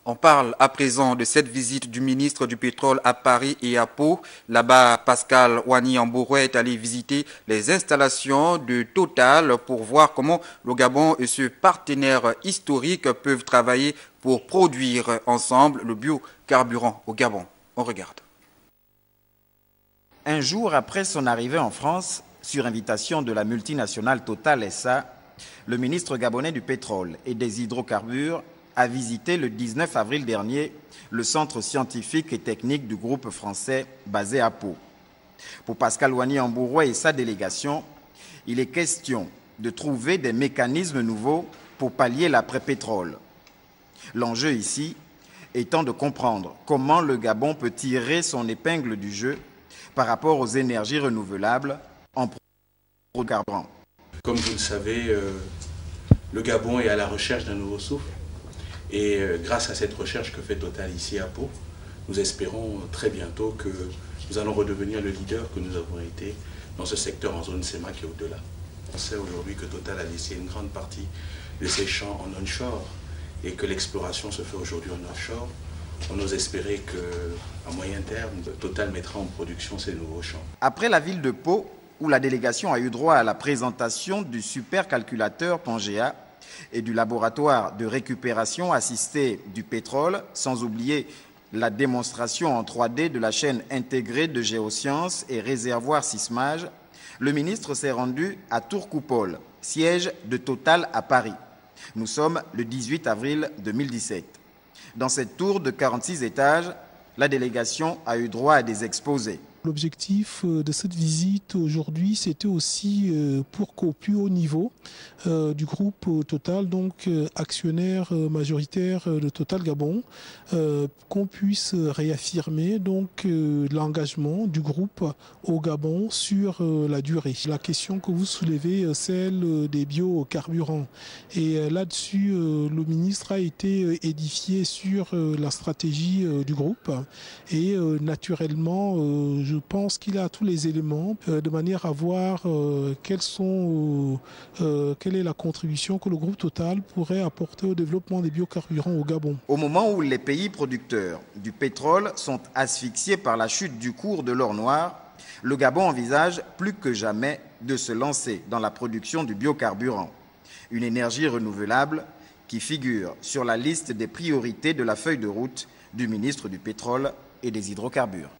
On parle à présent de cette visite du ministre du Pétrole à Paris et à Pau. Là-bas, Pascal Ouani-Yambouroué est allé visiter les installations de Total pour voir comment le Gabon et ce partenaire historique peuvent travailler pour produire ensemble le biocarburant au Gabon. On regarde. Un jour après son arrivée en France, sur invitation de la multinationale Total SA, le ministre gabonais du pétrole et des hydrocarbures a visité le 19 avril dernier le centre scientifique et technique du groupe français basé à Pau. Pour Pascal Ouani-Yambouroué et sa délégation, il est question de trouver des mécanismes nouveaux pour pallier l'après-pétrole. L'enjeu ici étant de comprendre comment le Gabon peut tirer son épingle du jeu par rapport aux énergies renouvelables en carburant. Comme vous le savez, le Gabon est à la recherche d'un nouveau souffle. Et grâce à cette recherche que fait Total ici à Pau, nous espérons très bientôt que nous allons redevenir le leader que nous avons été dans ce secteur en zone CEMAC et au-delà. On sait aujourd'hui que Total a laissé une grande partie de ses champs en onshore et que l'exploration se fait aujourd'hui en offshore. On ose espérer qu'à moyen terme, Total mettra en production ces nouveaux champs. Après la ville de Pau, où la délégation a eu droit à la présentation du supercalculateur Pangea et du laboratoire de récupération assistée du pétrole, sans oublier la démonstration en 3D de la chaîne intégrée de géosciences et réservoirs sismage, le ministre s'est rendu à Tourcoupole, siège de Total à Paris. Nous sommes le 18 avril 2017. Dans cette tour de 46 étages, la délégation a eu droit à des exposés. L'objectif de cette visite aujourd'hui, c'était aussi pour qu'au plus haut niveau du groupe Total, donc actionnaire majoritaire de Total Gabon, qu'on puisse réaffirmer donc l'engagement du groupe au Gabon sur la durée. La question que vous soulevez, celle des biocarburants. Et là-dessus, le ministre a été édifié sur la stratégie du groupe et naturellement, je pense qu'il a tous les éléments de manière à voir quelle est la contribution que le groupe Total pourrait apporter au développement des biocarburants au Gabon. Au moment où les pays producteurs du pétrole sont asphyxiés par la chute du cours de l'or noir, le Gabon envisage plus que jamais de se lancer dans la production du biocarburant, une énergie renouvelable qui figure sur la liste des priorités de la feuille de route du ministre du pétrole et des hydrocarbures.